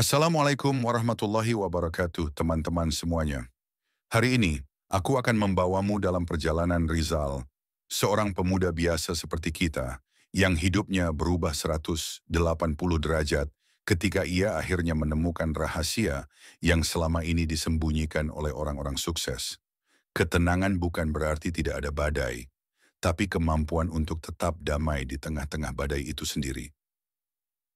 Assalamualaikum warahmatullahi wabarakatuh, teman-teman semuanya. Hari ini, aku akan membawamu dalam perjalanan Rizal, seorang pemuda biasa seperti kita, yang hidupnya berubah 180 derajat ketika ia akhirnya menemukan rahasia yang selama ini disembunyikan oleh orang-orang sukses. Ketenangan bukan berarti tidak ada badai, tapi kemampuan untuk tetap damai di tengah-tengah badai itu sendiri.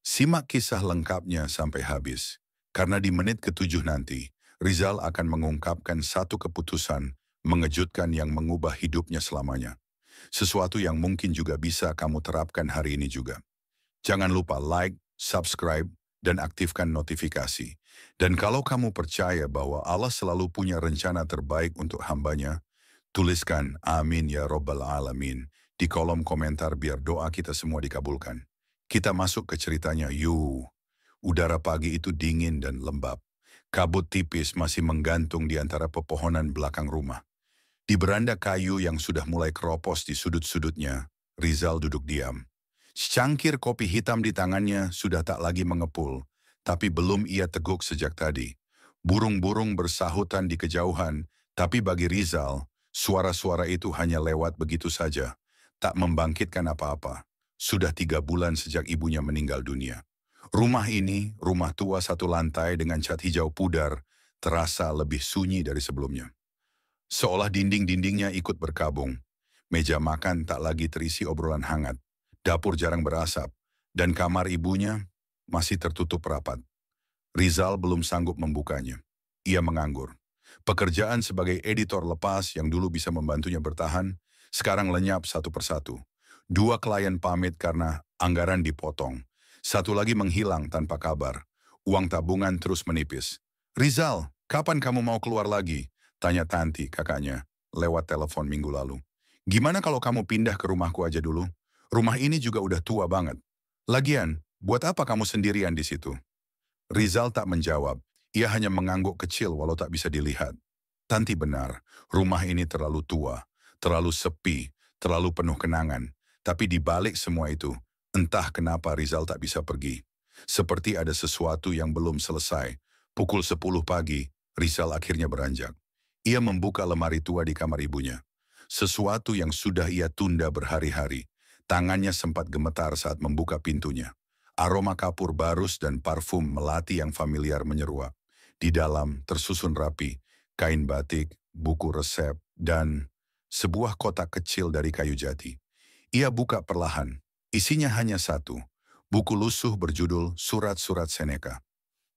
Simak kisah lengkapnya sampai habis, karena di menit ketujuh nanti, Rizal akan mengungkapkan satu keputusan mengejutkan yang mengubah hidupnya selamanya. Sesuatu yang mungkin juga bisa kamu terapkan hari ini juga. Jangan lupa like, subscribe, dan aktifkan notifikasi. Dan kalau kamu percaya bahwa Allah selalu punya rencana terbaik untuk hambanya, tuliskan amin ya robbal alamin di kolom komentar biar doa kita semua dikabulkan. Kita masuk ke ceritanya, yuk. Udara pagi itu dingin dan lembab. Kabut tipis masih menggantung di antara pepohonan belakang rumah. Di beranda kayu yang sudah mulai keropos di sudut-sudutnya, Rizal duduk diam. Secangkir kopi hitam di tangannya sudah tak lagi mengepul, tapi belum ia teguk sejak tadi. Burung-burung bersahutan di kejauhan, tapi bagi Rizal, suara-suara itu hanya lewat begitu saja, tak membangkitkan apa-apa. Sudah 3 bulan sejak ibunya meninggal dunia. Rumah ini, rumah tua satu lantai dengan cat hijau pudar, terasa lebih sunyi dari sebelumnya. Seolah dinding-dindingnya ikut berkabung. Meja makan tak lagi terisi obrolan hangat. Dapur jarang berasap. Dan kamar ibunya masih tertutup rapat. Rizal belum sanggup membukanya. Ia menganggur. Pekerjaan sebagai editor lepas yang dulu bisa membantunya bertahan, sekarang lenyap satu persatu. 2 klien pamit karena anggaran dipotong. Satu lagi menghilang tanpa kabar. Uang tabungan terus menipis. "Rizal, kapan kamu mau keluar lagi?" tanya Tanti, kakaknya, lewat telepon minggu lalu. "Gimana kalau kamu pindah ke rumahku aja dulu? Rumah ini juga udah tua banget. Lagian, buat apa kamu sendirian di situ?" Rizal tak menjawab. Ia hanya mengangguk kecil walau tak bisa dilihat. Tanti benar, rumah ini terlalu tua, terlalu sepi, terlalu penuh kenangan. Tapi di balik semua itu, entah kenapa Rizal tak bisa pergi. Seperti ada sesuatu yang belum selesai. Pukul 10 pagi, Rizal akhirnya beranjak. Ia membuka lemari tua di kamar ibunya. Sesuatu yang sudah ia tunda berhari-hari. Tangannya sempat gemetar saat membuka pintunya. Aroma kapur barus dan parfum melati yang familiar menyeruak. Di dalam tersusun rapi, kain batik, buku resep, dan sebuah kotak kecil dari kayu jati. Ia buka perlahan. Isinya hanya satu. Buku lusuh berjudul Surat-Surat Seneca.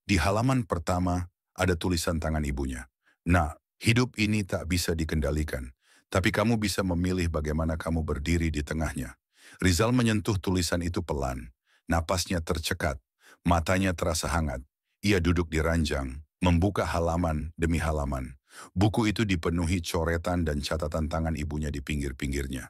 Di halaman pertama ada tulisan tangan ibunya. "Nak, hidup ini tak bisa dikendalikan. Tapi kamu bisa memilih bagaimana kamu berdiri di tengahnya." Rizal menyentuh tulisan itu pelan. Napasnya tercekat. Matanya terasa hangat. Ia duduk di ranjang, membuka halaman demi halaman. Buku itu dipenuhi coretan dan catatan tangan ibunya di pinggir-pinggirnya.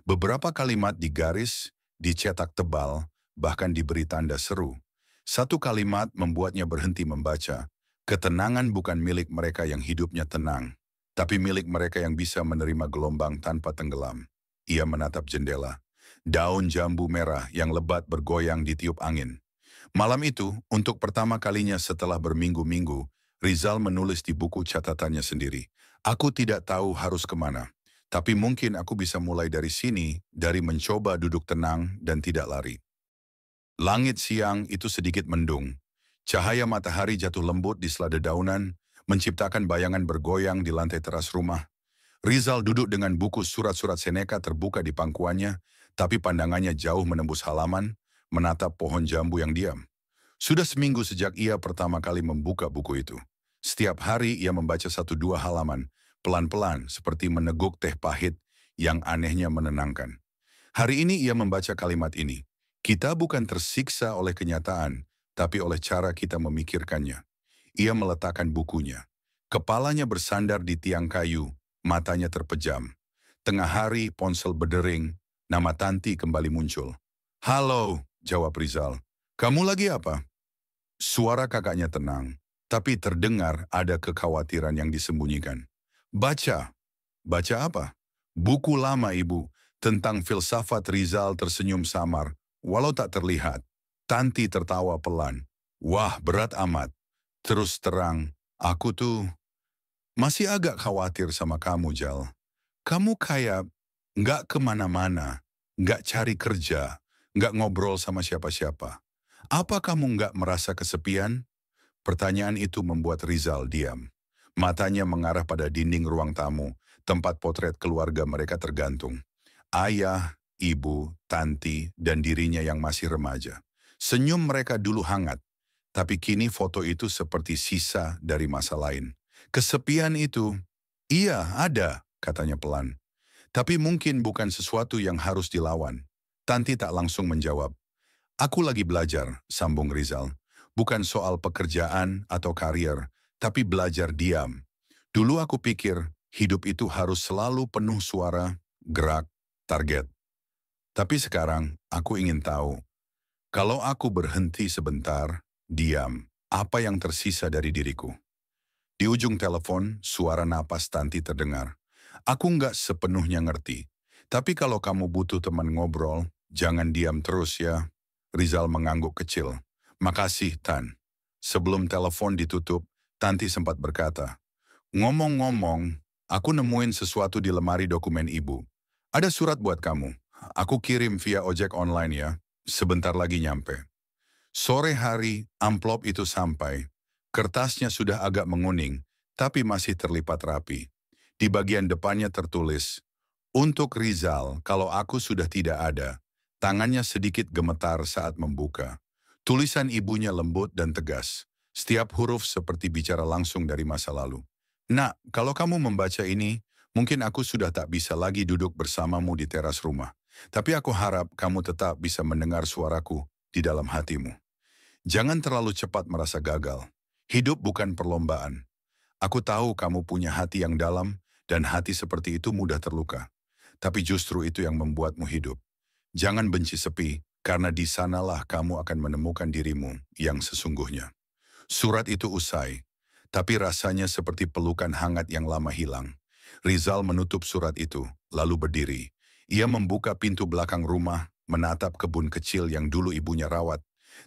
Beberapa kalimat digaris, dicetak tebal, bahkan diberi tanda seru. Satu kalimat membuatnya berhenti membaca. "Ketenangan bukan milik mereka yang hidupnya tenang, tapi milik mereka yang bisa menerima gelombang tanpa tenggelam." Ia menatap jendela. Daun jambu merah yang lebat bergoyang ditiup angin. Malam itu, untuk pertama kalinya setelah berminggu-minggu, Rizal menulis di buku catatannya sendiri. "Aku tidak tahu harus kemana. Tapi mungkin aku bisa mulai dari sini, dari mencoba duduk tenang dan tidak lari." Langit siang itu sedikit mendung. Cahaya matahari jatuh lembut di selada daunan, menciptakan bayangan bergoyang di lantai teras rumah. Rizal duduk dengan buku surat-surat Seneca terbuka di pangkuannya, tapi pandangannya jauh menembus halaman, menatap pohon jambu yang diam. Sudah seminggu sejak ia pertama kali membuka buku itu. Setiap hari ia membaca 1-2 halaman, pelan-pelan seperti meneguk teh pahit yang anehnya menenangkan. Hari ini ia membaca kalimat ini. "Kita bukan tersiksa oleh kenyataan, tapi oleh cara kita memikirkannya." Ia meletakkan bukunya. Kepalanya bersandar di tiang kayu, matanya terpejam. Tengah hari ponsel berdering, nama Tanti kembali muncul. "Halo," jawab Rizal. "Kamu lagi apa?" Suara kakaknya tenang, tapi terdengar ada kekhawatiran yang disembunyikan. "Baca." "Baca apa?" "Buku lama ibu, tentang filsafat." Rizal tersenyum samar, walau tak terlihat. Tanti tertawa pelan. Wah, berat amat. Terus terang, aku tuh masih agak khawatir sama kamu, Jal. Kamu kayak nggak kemana-mana, nggak cari kerja, nggak ngobrol sama siapa-siapa. Apa kamu nggak merasa kesepian? Pertanyaan itu membuat Rizal diam. Matanya mengarah pada dinding ruang tamu, tempat potret keluarga mereka tergantung. Ayah, ibu, tanti, dan dirinya yang masih remaja. Senyum mereka dulu hangat, tapi kini foto itu seperti sisa dari masa lain. Kesepian itu, iya ada, katanya pelan. Tapi mungkin bukan sesuatu yang harus dilawan. Tanti tak langsung menjawab. Aku lagi belajar, sambung Rizal. Bukan soal pekerjaan atau karier, tapi belajar diam. Dulu aku pikir hidup itu harus selalu penuh suara, gerak, target. Tapi sekarang aku ingin tahu, kalau aku berhenti sebentar, diam, apa yang tersisa dari diriku? Di ujung telepon, suara napas Tanti terdengar. Aku nggak sepenuhnya ngerti. Tapi kalau kamu butuh teman ngobrol, jangan diam terus ya. Rizal mengangguk kecil. Makasih, Tan. Sebelum telepon ditutup, Tanti sempat berkata, ngomong-ngomong, aku nemuin sesuatu di lemari dokumen ibu. Ada surat buat kamu. Aku kirim via ojek online ya. Sebentar lagi nyampe. Sore hari, amplop itu sampai. Kertasnya sudah agak menguning, tapi masih terlipat rapi. Di bagian depannya tertulis, untuk Rizal, kalau aku sudah tidak ada. Tangannya sedikit gemetar saat membuka. Tulisan ibunya lembut dan tegas. Setiap huruf seperti bicara langsung dari masa lalu. Nak, kalau kamu membaca ini, mungkin aku sudah tak bisa lagi duduk bersamamu di teras rumah. Tapi aku harap kamu tetap bisa mendengar suaraku di dalam hatimu. Jangan terlalu cepat merasa gagal. Hidup bukan perlombaan. Aku tahu kamu punya hati yang dalam, dan hati seperti itu mudah terluka. Tapi justru itu yang membuatmu hidup. Jangan benci sepi, karena di sanalah kamu akan menemukan dirimu yang sesungguhnya. Surat itu usai, tapi rasanya seperti pelukan hangat yang lama hilang. Rizal menutup surat itu, lalu berdiri. Ia membuka pintu belakang rumah, menatap kebun kecil yang dulu ibunya rawat.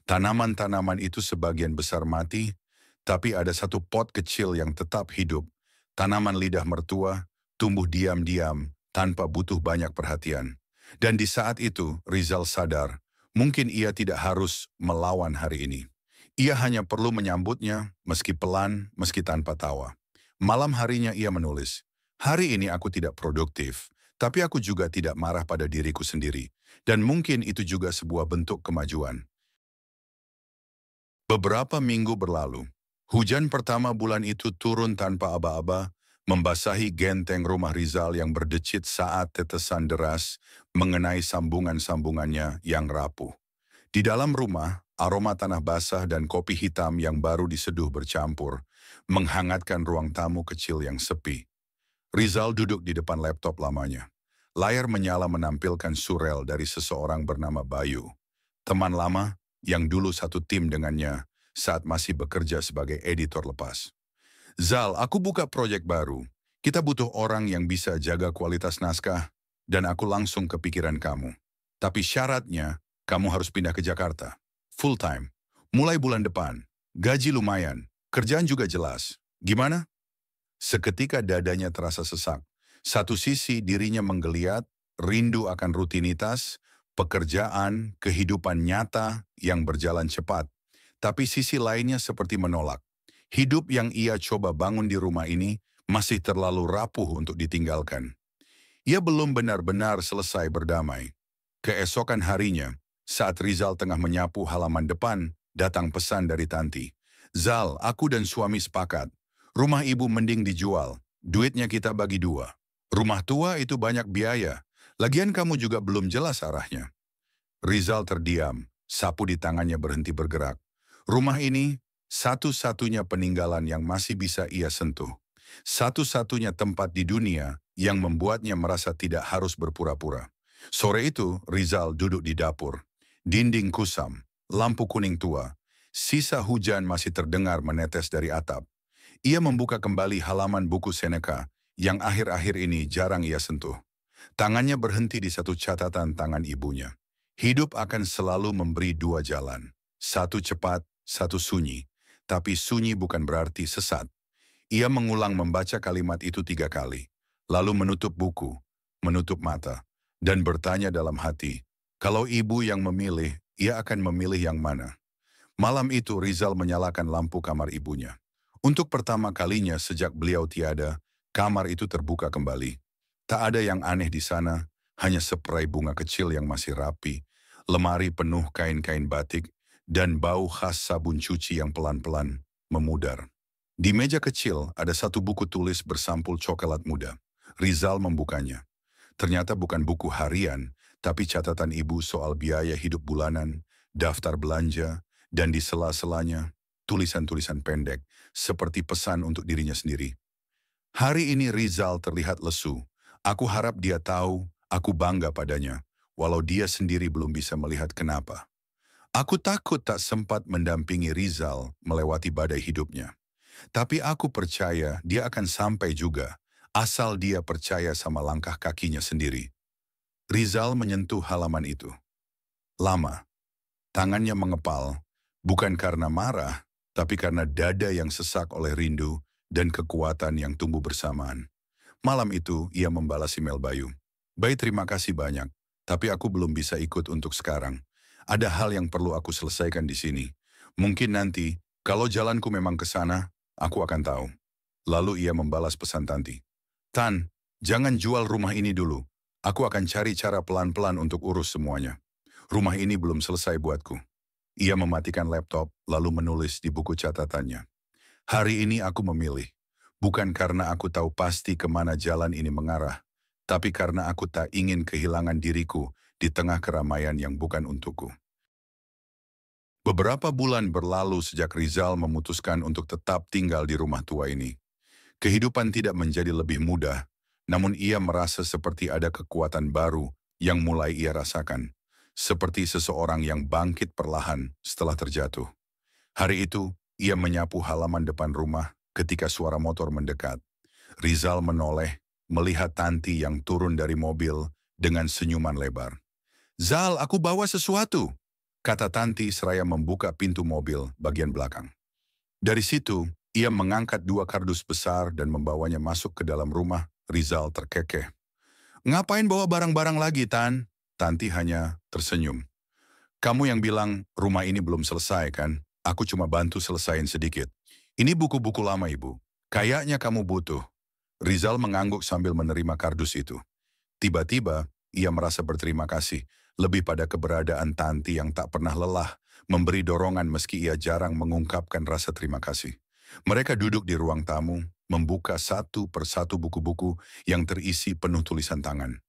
Tanaman-tanaman itu sebagian besar mati, tapi ada satu pot kecil yang tetap hidup. Tanaman lidah mertua, tumbuh diam-diam, tanpa butuh banyak perhatian. Dan di saat itu, Rizal sadar, mungkin ia tidak harus melawan hari ini. Ia hanya perlu menyambutnya, meski pelan, meski tanpa tawa. Malam harinya ia menulis, hari ini aku tidak produktif, tapi aku juga tidak marah pada diriku sendiri. Dan mungkin itu juga sebuah bentuk kemajuan. Beberapa minggu berlalu, hujan pertama bulan itu turun tanpa aba-aba, membasahi genteng rumah Rizal yang berdecit saat tetesan deras mengenai sambungan-sambungannya yang rapuh. Di dalam rumah, aroma tanah basah dan kopi hitam yang baru diseduh bercampur, menghangatkan ruang tamu kecil yang sepi. Rizal duduk di depan laptop lamanya. Layar menyala menampilkan surel dari seseorang bernama Bayu. Teman lama yang dulu satu tim dengannya saat masih bekerja sebagai editor lepas. Zal, aku buka proyek baru. Kita butuh orang yang bisa jaga kualitas naskah, dan aku langsung kepikiran kamu. Tapi syaratnya, kamu harus pindah ke Jakarta. Full time. Mulai bulan depan. Gaji lumayan. Kerjaan juga jelas. Gimana? Seketika dadanya terasa sesak. Satu sisi dirinya menggeliat, rindu akan rutinitas, pekerjaan, kehidupan nyata yang berjalan cepat. Tapi sisi lainnya seperti menolak. Hidup yang ia coba bangun di rumah ini masih terlalu rapuh untuk ditinggalkan. Ia belum benar-benar selesai berdamai. Keesokan harinya, saat Rizal tengah menyapu halaman depan, datang pesan dari Tanti. Zal, aku dan suami sepakat. Rumah ibu mending dijual. Duitnya kita bagi dua. Rumah tua itu banyak biaya. Lagian kamu juga belum jelas arahnya. Rizal terdiam, sapu di tangannya berhenti bergerak. Rumah ini satu-satunya peninggalan yang masih bisa ia sentuh. Satu-satunya tempat di dunia yang membuatnya merasa tidak harus berpura-pura. Sore itu, Rizal duduk di dapur. Dinding kusam, lampu kuning tua. Sisa hujan masih terdengar menetes dari atap. Ia membuka kembali halaman buku Seneca yang akhir-akhir ini jarang ia sentuh. Tangannya berhenti di satu catatan tangan ibunya. Hidup akan selalu memberi dua jalan. Satu cepat, satu sunyi. Tapi sunyi bukan berarti sesat. Ia mengulang membaca kalimat itu 3 kali. Lalu menutup buku, menutup mata, dan bertanya dalam hati, kalau ibu yang memilih, ia akan memilih yang mana? Malam itu Rizal menyalakan lampu kamar ibunya. Untuk pertama kalinya sejak beliau tiada, kamar itu terbuka kembali. Tak ada yang aneh di sana, hanya spray bunga kecil yang masih rapi, lemari penuh kain-kain batik, dan bau khas sabun cuci yang pelan-pelan memudar. Di meja kecil ada satu buku tulis bersampul coklat muda. Rizal membukanya. Ternyata bukan buku harian, tapi catatan ibu soal biaya hidup bulanan, daftar belanja, dan di sela-selanya, tulisan-tulisan pendek, seperti pesan untuk dirinya sendiri. Hari ini Rizal terlihat lesu. Aku harap dia tahu, aku bangga padanya, walau dia sendiri belum bisa melihat kenapa. Aku takut tak sempat mendampingi Rizal melewati badai hidupnya. Tapi aku percaya dia akan sampai juga, asal dia percaya sama langkah kakinya sendiri. Rizal menyentuh halaman itu. Lama. Tangannya mengepal, bukan karena marah, tapi karena dada yang sesak oleh rindu dan kekuatan yang tumbuh bersamaan. Malam itu, ia membalas email Bayu. Bayu, terima kasih banyak, tapi aku belum bisa ikut untuk sekarang. Ada hal yang perlu aku selesaikan di sini. Mungkin nanti, kalau jalanku memang ke sana, aku akan tahu. Lalu ia membalas pesan Tanti. Tan, jangan jual rumah ini dulu. Aku akan cari cara pelan-pelan untuk urus semuanya. Rumah ini belum selesai buatku. Ia mematikan laptop, lalu menulis di buku catatannya. Hari ini aku memilih. Bukan karena aku tahu pasti kemana jalan ini mengarah, tapi karena aku tak ingin kehilangan diriku di tengah keramaian yang bukan untukku. Beberapa bulan berlalu sejak Rizal memutuskan untuk tetap tinggal di rumah tua ini. Kehidupan tidak menjadi lebih mudah, namun ia merasa seperti ada kekuatan baru yang mulai ia rasakan. Seperti seseorang yang bangkit perlahan setelah terjatuh. Hari itu, ia menyapu halaman depan rumah ketika suara motor mendekat. Rizal menoleh, melihat Tanti yang turun dari mobil dengan senyuman lebar. Zal, aku bawa sesuatu, kata Tanti seraya membuka pintu mobil bagian belakang. Dari situ, ia mengangkat 2 kardus besar dan membawanya masuk ke dalam rumah. Rizal terkekeh. Ngapain bawa barang-barang lagi, Tan? Tanti hanya tersenyum. Kamu yang bilang rumah ini belum selesai kan? Aku cuma bantu selesain sedikit. Ini buku-buku lama ibu. Kayaknya kamu butuh. Rizal mengangguk sambil menerima kardus itu. Tiba-tiba, ia merasa berterima kasih. Lebih pada keberadaan Tanti yang tak pernah lelah. Memberi dorongan meski ia jarang mengungkapkan rasa terima kasih. Mereka duduk di ruang tamu, membuka satu persatu buku-buku yang terisi penuh tulisan tangan.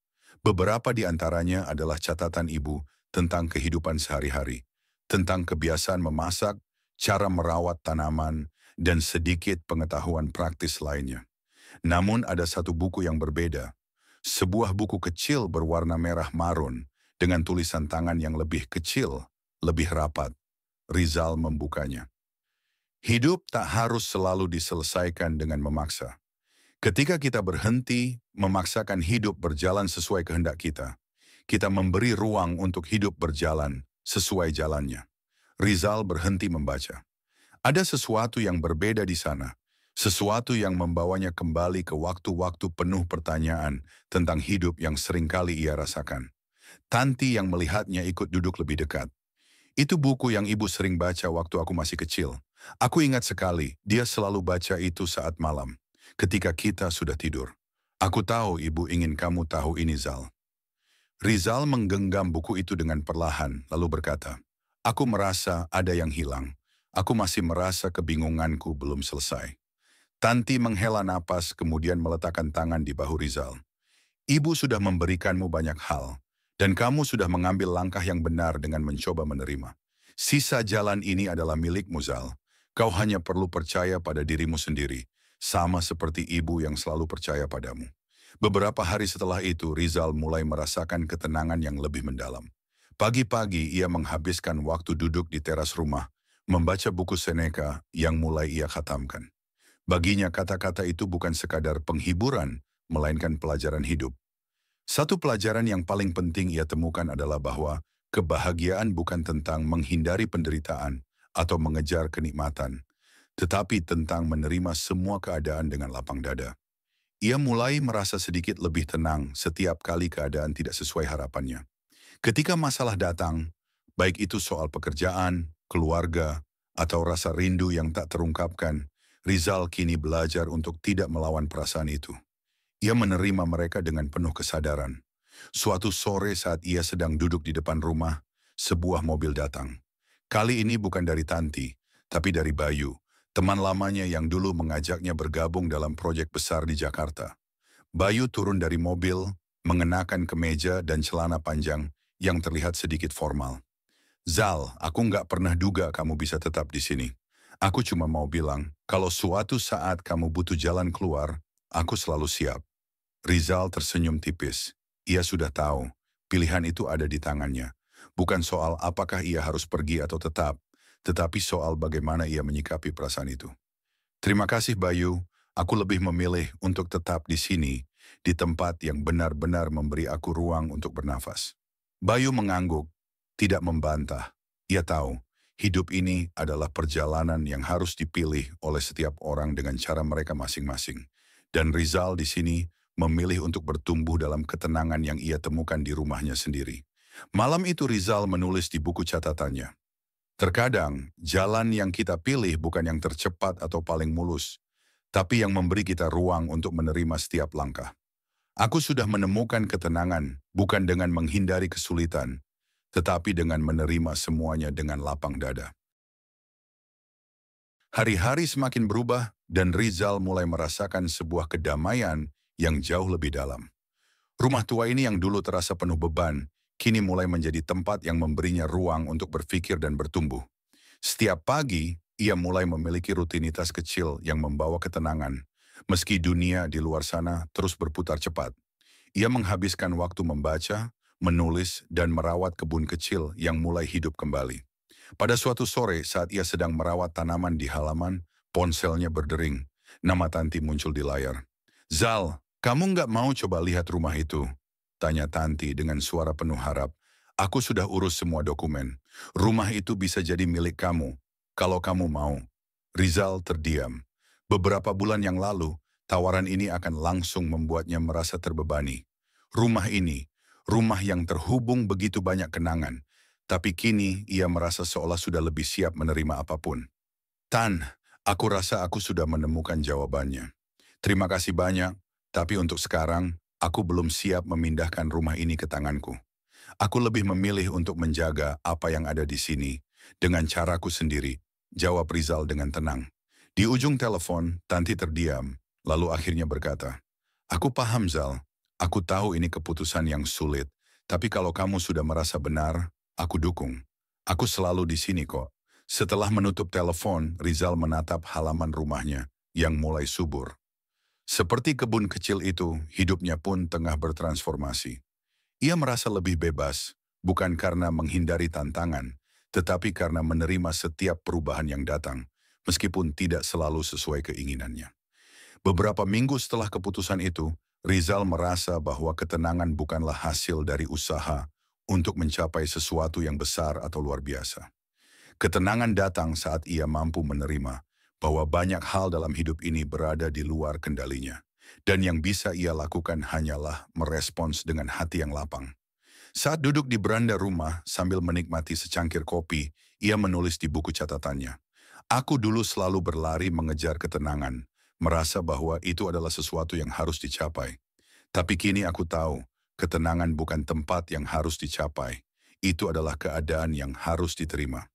Beberapa di antaranya adalah catatan ibu tentang kehidupan sehari-hari, tentang kebiasaan memasak, cara merawat tanaman, dan sedikit pengetahuan praktis lainnya. Namun ada satu buku yang berbeda, sebuah buku kecil berwarna merah marun dengan tulisan tangan yang lebih kecil, lebih rapat. Rizal membukanya. Hidup tak harus selalu diselesaikan dengan memaksa. Ketika kita berhenti memaksakan hidup berjalan sesuai kehendak kita memberi ruang untuk hidup berjalan sesuai jalannya. Rizal berhenti membaca. Ada sesuatu yang berbeda di sana, sesuatu yang membawanya kembali ke waktu-waktu penuh pertanyaan tentang hidup yang seringkali ia rasakan. Tanti yang melihatnya ikut duduk lebih dekat. Itu buku yang ibu sering baca waktu aku masih kecil. Aku ingat sekali, dia selalu baca itu saat malam. Ketika kita sudah tidur. Aku tahu ibu ingin kamu tahu ini, Zal. Rizal menggenggam buku itu dengan perlahan, lalu berkata, aku merasa ada yang hilang. Aku masih merasa kebingunganku belum selesai. Tanti menghela napas kemudian meletakkan tangan di bahu Rizal. Ibu sudah memberikanmu banyak hal, dan kamu sudah mengambil langkah yang benar dengan mencoba menerima. Sisa jalan ini adalah milikmu, Zal. Kau hanya perlu percaya pada dirimu sendiri. Sama seperti ibu yang selalu percaya padamu. Beberapa hari setelah itu, Rizal mulai merasakan ketenangan yang lebih mendalam. Pagi-pagi ia menghabiskan waktu duduk di teras rumah, membaca buku Seneca yang mulai ia khatamkan. Baginya kata-kata itu bukan sekadar penghiburan, melainkan pelajaran hidup. Satu pelajaran yang paling penting ia temukan adalah bahwa kebahagiaan bukan tentang menghindari penderitaan atau mengejar kenikmatan, tetapi tentang menerima semua keadaan dengan lapang dada. Ia mulai merasa sedikit lebih tenang setiap kali keadaan tidak sesuai harapannya. Ketika masalah datang, baik itu soal pekerjaan, keluarga, atau rasa rindu yang tak terungkapkan, Rizal kini belajar untuk tidak melawan perasaan itu. Ia menerima mereka dengan penuh kesadaran. Suatu sore saat ia sedang duduk di depan rumah, sebuah mobil datang. Kali ini bukan dari Tanti, tapi dari Bayu, teman lamanya yang dulu mengajaknya bergabung dalam proyek besar di Jakarta. Bayu turun dari mobil, mengenakan kemeja dan celana panjang yang terlihat sedikit formal. Zal, aku nggak pernah duga kamu bisa tetap di sini. Aku cuma mau bilang, kalau suatu saat kamu butuh jalan keluar, aku selalu siap. Rizal tersenyum tipis. Ia sudah tahu, pilihan itu ada di tangannya. Bukan soal apakah ia harus pergi atau tetap, tetapi soal bagaimana ia menyikapi perasaan itu. Terima kasih Bayu, aku lebih memilih untuk tetap di sini, di tempat yang benar-benar memberi aku ruang untuk bernafas. Bayu mengangguk, tidak membantah. Ia tahu, hidup ini adalah perjalanan yang harus dipilih oleh setiap orang dengan cara mereka masing-masing. Dan Rizal di sini memilih untuk bertumbuh dalam ketenangan yang ia temukan di rumahnya sendiri. Malam itu Rizal menulis di buku catatannya. Terkadang, jalan yang kita pilih bukan yang tercepat atau paling mulus, tapi yang memberi kita ruang untuk menerima setiap langkah. Aku sudah menemukan ketenangan bukan dengan menghindari kesulitan, tetapi dengan menerima semuanya dengan lapang dada. Hari-hari semakin berubah dan Rizal mulai merasakan sebuah kedamaian yang jauh lebih dalam. Rumah tua ini yang dulu terasa penuh beban, kini mulai menjadi tempat yang memberinya ruang untuk berpikir dan bertumbuh. Setiap pagi, ia mulai memiliki rutinitas kecil yang membawa ketenangan, meski dunia di luar sana terus berputar cepat. Ia menghabiskan waktu membaca, menulis, dan merawat kebun kecil yang mulai hidup kembali. Pada suatu sore saat ia sedang merawat tanaman di halaman, ponselnya berdering. Nama Tanti muncul di layar. Zal, kamu nggak mau coba lihat rumah itu? Tanya Tanti dengan suara penuh harap. Aku sudah urus semua dokumen. Rumah itu bisa jadi milik kamu, kalau kamu mau. Rizal terdiam. Beberapa bulan yang lalu, tawaran ini akan langsung membuatnya merasa terbebani. Rumah ini, rumah yang terhubung begitu banyak kenangan, tapi kini ia merasa seolah sudah lebih siap menerima apapun. Tan, aku rasa aku sudah menemukan jawabannya. Terima kasih banyak, tapi untuk sekarang, aku belum siap memindahkan rumah ini ke tanganku. Aku lebih memilih untuk menjaga apa yang ada di sini, dengan caraku sendiri, jawab Rizal dengan tenang. Di ujung telepon, Tanti terdiam, lalu akhirnya berkata, aku paham Zal, aku tahu ini keputusan yang sulit, tapi kalau kamu sudah merasa benar, aku dukung. Aku selalu di sini kok. Setelah menutup telepon, Rizal menatap halaman rumahnya yang mulai subur. Seperti kebun kecil itu, hidupnya pun tengah bertransformasi. Ia merasa lebih bebas, bukan karena menghindari tantangan, tetapi karena menerima setiap perubahan yang datang, meskipun tidak selalu sesuai keinginannya. Beberapa minggu setelah keputusan itu, Rizal merasa bahwa ketenangan bukanlah hasil dari usaha untuk mencapai sesuatu yang besar atau luar biasa. Ketenangan datang saat ia mampu menerima bahwa banyak hal dalam hidup ini berada di luar kendalinya, dan yang bisa ia lakukan hanyalah merespons dengan hati yang lapang. Saat duduk di beranda rumah sambil menikmati secangkir kopi, ia menulis di buku catatannya. Aku dulu selalu berlari mengejar ketenangan, merasa bahwa itu adalah sesuatu yang harus dicapai. Tapi kini aku tahu, ketenangan bukan tempat yang harus dicapai. Itu adalah keadaan yang harus diterima.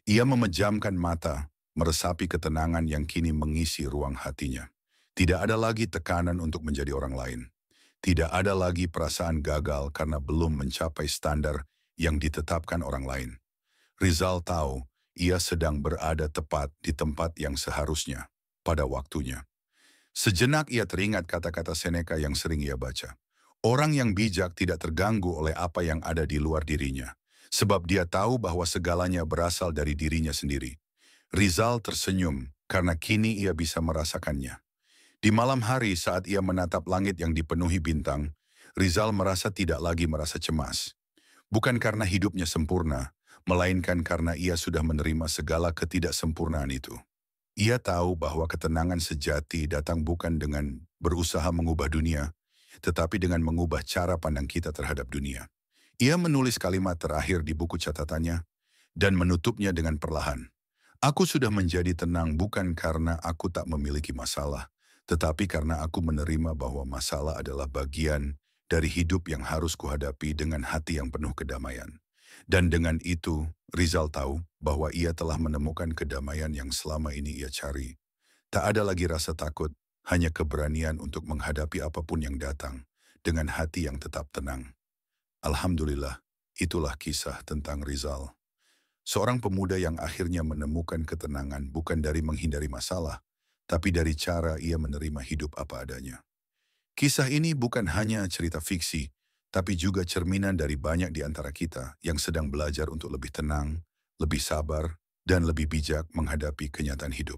Ia memejamkan mata, meresapi ketenangan yang kini mengisi ruang hatinya. Tidak ada lagi tekanan untuk menjadi orang lain. Tidak ada lagi perasaan gagal karena belum mencapai standar yang ditetapkan orang lain. Rizal tahu, ia sedang berada tepat di tempat yang seharusnya, pada waktunya. Sejenak ia teringat kata-kata Seneca yang sering ia baca. Orang yang bijak tidak terganggu oleh apa yang ada di luar dirinya, sebab dia tahu bahwa segalanya berasal dari dirinya sendiri. Rizal tersenyum karena kini ia bisa merasakannya. Di malam hari saat ia menatap langit yang dipenuhi bintang, Rizal merasa tidak lagi merasa cemas. Bukan karena hidupnya sempurna, melainkan karena ia sudah menerima segala ketidaksempurnaan itu. Ia tahu bahwa ketenangan sejati datang bukan dengan berusaha mengubah dunia, tetapi dengan mengubah cara pandang kita terhadap dunia. Ia menulis kalimat terakhir di buku catatannya dan menutupnya dengan perlahan. Aku sudah menjadi tenang bukan karena aku tak memiliki masalah, tetapi karena aku menerima bahwa masalah adalah bagian dari hidup yang harus kuhadapi dengan hati yang penuh kedamaian. Dan dengan itu, Rizal tahu bahwa ia telah menemukan kedamaian yang selama ini ia cari. Tak ada lagi rasa takut, hanya keberanian untuk menghadapi apapun yang datang dengan hati yang tetap tenang. Alhamdulillah, itulah kisah tentang Rizal. Seorang pemuda yang akhirnya menemukan ketenangan bukan dari menghindari masalah, tapi dari cara ia menerima hidup apa adanya. Kisah ini bukan hanya cerita fiksi, tapi juga cerminan dari banyak di antara kita yang sedang belajar untuk lebih tenang, lebih sabar, dan lebih bijak menghadapi kenyataan hidup.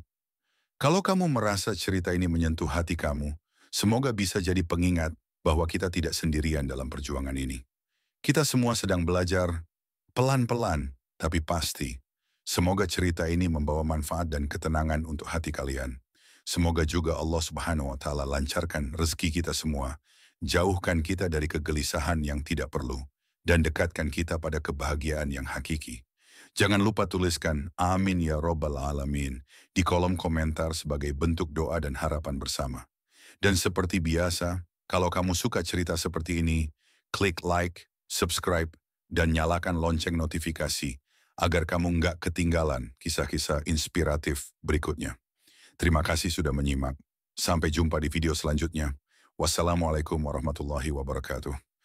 Kalau kamu merasa cerita ini menyentuh hati kamu, semoga bisa jadi pengingat bahwa kita tidak sendirian dalam perjuangan ini. Kita semua sedang belajar, pelan-pelan, tapi pasti. Semoga cerita ini membawa manfaat dan ketenangan untuk hati kalian. Semoga juga Allah Subhanahu wa Ta'ala lancarkan rezeki kita semua, jauhkan kita dari kegelisahan yang tidak perlu, dan dekatkan kita pada kebahagiaan yang hakiki. Jangan lupa tuliskan amin ya robbal alamin di kolom komentar sebagai bentuk doa dan harapan bersama. Dan seperti biasa, kalau kamu suka cerita seperti ini, klik like, subscribe, dan nyalakan lonceng notifikasi agar kamu nggak ketinggalan kisah-kisah inspiratif berikutnya. Terima kasih sudah menyimak. Sampai jumpa di video selanjutnya. Wassalamualaikum warahmatullahi wabarakatuh.